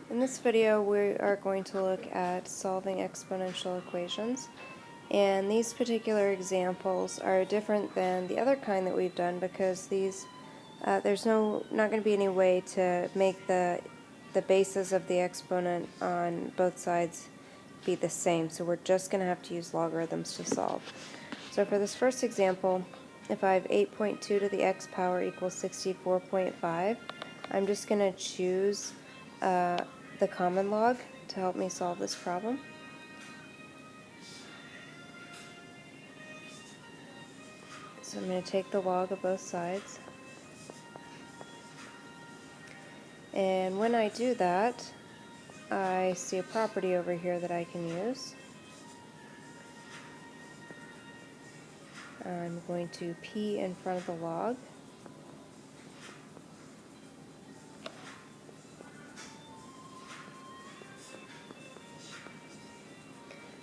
In this video we are going to look at solving exponential equations, and these particular examples are different than the other kind that we've done because there's not going to be any way to make the bases of the exponent on both sides be the same, so we're just going to have to use logarithms to solve. So for this first example, if I have 8.2 to the x power equals 64.5, I'm just going to choose the common log to help me solve this problem. So I'm going to take the log of both sides. And when I do that, I see a property over here that I can use. I'm going to p in front of the log.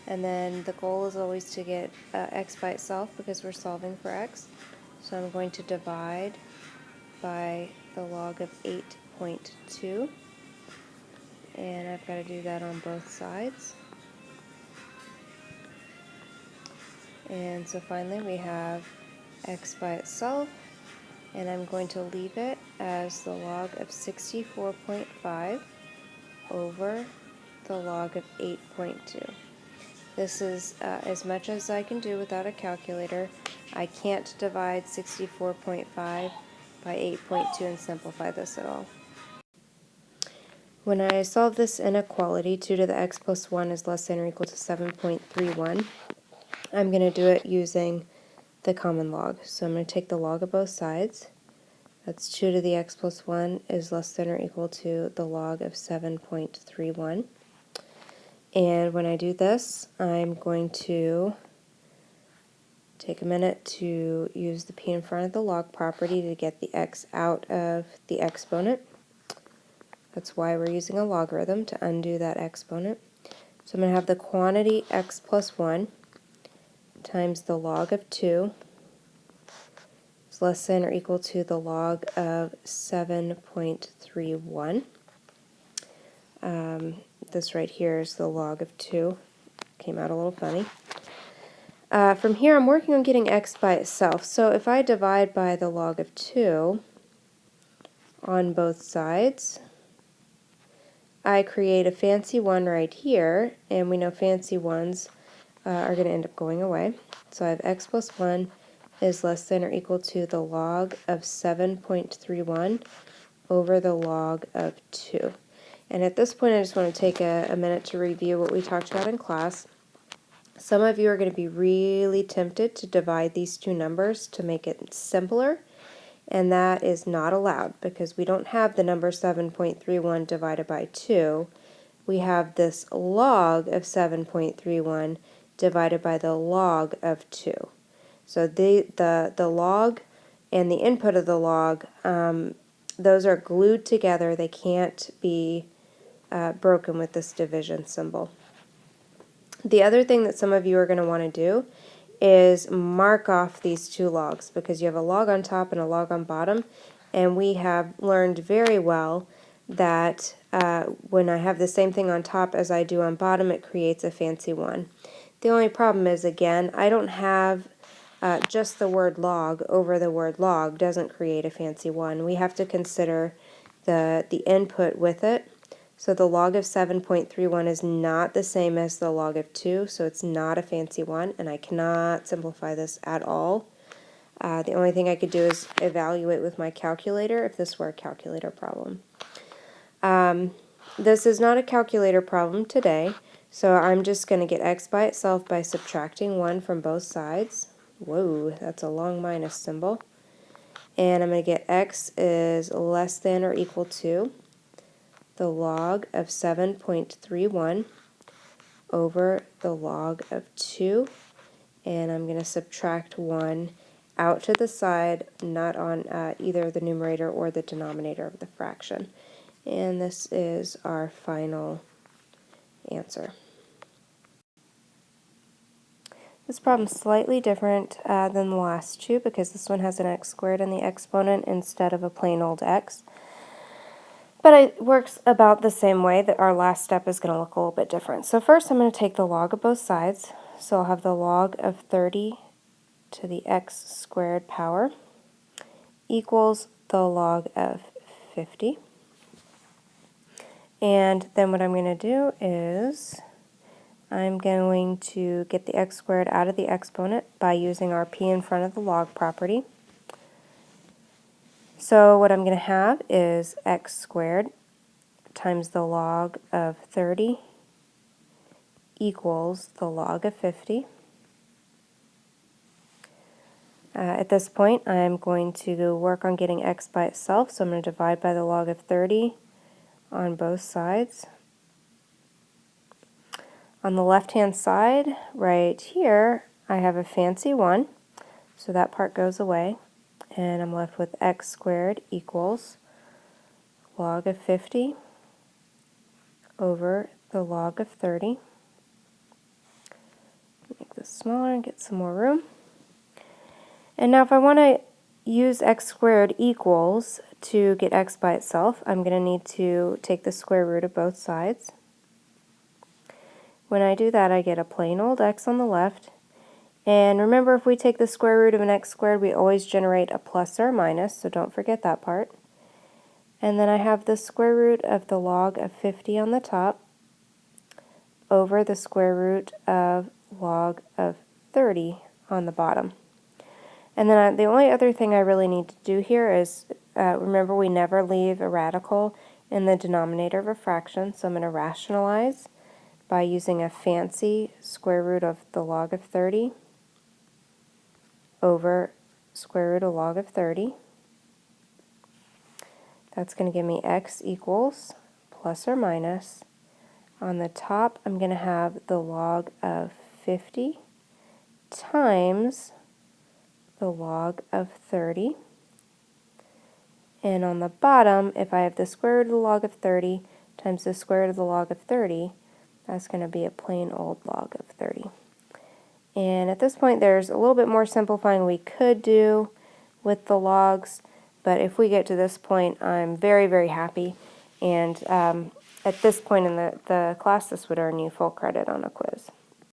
And then the goal is always to get x by itself because we're solving for x. So I'm going to divide by the log of 8.2. And I've got to do that on both sides. And so finally we have x by itself, and I'm going to leave it as the log of 64.5 over the log of 8.2. This is as much as I can do without a calculator. I can't divide 64.5 by 8.2 and simplify this at all. When I solve this inequality, 2 to the x plus 1 is less than or equal to 7.31, I'm going to do it using the common log. So I'm going to take the log of both sides. That's 2 to the x plus 1 is less than or equal to the log of 7.31. And when I do this, I'm going to take a minute to use the p in front of the log property to get the x out of the exponent. That's why we're using a logarithm, to undo that exponent. So I'm going to have the quantity x plus 1 times the log of 2 is less than or equal to the log of 7.31. This right here is the log of 2. Came out a little funny. From here I'm working on getting x by itself. So if I divide by the log of 2 on both sides, I create a fancy 1 right here, and we know fancy 1s are going to end up going away. So I have x plus 1 is less than or equal to the log of 7.31 over the log of 2. And at this point I just want to take a minute to review what we talked about in class. Some of you are going to be really tempted to divide these two numbers to make it simpler, and that is not allowed because we don't have the number 7.31 divided by 2. We have this log of 7.31 divided by the log of 2. So the log and the input of the log, those are glued together. They can't be broken with this division symbol. The other thing that some of you are going to want to do is mark off these two logs because you have a log on top and a log on bottom, and we have learned very well that when I have the same thing on top as I do on bottom, it creates a fancy 1. The only problem is, again, I don't have just the word log over the word log doesn't create a fancy 1. We have to consider the input with it. So the log of 7.31 is not the same as the log of 2, so it's not a fancy 1, and I cannot simplify this at all. The only thing I could do is evaluate with my calculator if this were a calculator problem. This is not a calculator problem today, so I'm just going to get x by itself by subtracting 1 from both sides. Whoa, that's a long minus symbol. And I'm going to get x is less than or equal to the log of 7.31 over the log of 2, and I'm going to subtract 1 out to the side, not on either the numerator or the denominator of the fraction. And this is our final answer. This problem is slightly different than the last two because this one has an x squared in the exponent instead of a plain old x. But it works about the same way. That our last step is going to look a little bit different. So first I'm going to take the log of both sides. So I'll have the log of 30 to the x squared power equals the log of 50. And then what I'm going to do is I'm going to get the x squared out of the exponent by using our p in front of the log property. So what I'm going to have is x squared times the log of 30 equals the log of 50. At this point, I'm going to work on getting x by itself, so I'm going to divide by the log of 30 on both sides. On the left-hand side, right here, I have a fancy 1, so that part goes away, and I'm left with x squared equals log of 50 over the log of 30. Make this smaller and get some more room. And now if I want to use x squared equals to get x by itself, I'm going to need to take the square root of both sides. When I do that, I get a plain old x on the left. And remember, if we take the square root of an x squared, we always generate a plus or a minus, so don't forget that part. And then I have the square root of the log of 50 on the top over the square root of log of 30 on the bottom. And then the only other thing I really need to do here is, remember, we never leave a radical in the denominator of a fraction, so I'm going to rationalize by using a fancy square root of the log of 30 over square root of log of 30. That's going to give me x equals plus or minus. On the top, I'm going to have the log of 50 times the log of 30. And on the bottom, if I have the square root of the log of 30 times the square root of the log of 30, that's going to be a plain old log of 30. And at this point, there's a little bit more simplifying we could do with the logs, but if we get to this point, I'm very, very happy. And at this point in the class, this would earn you full credit on a quiz.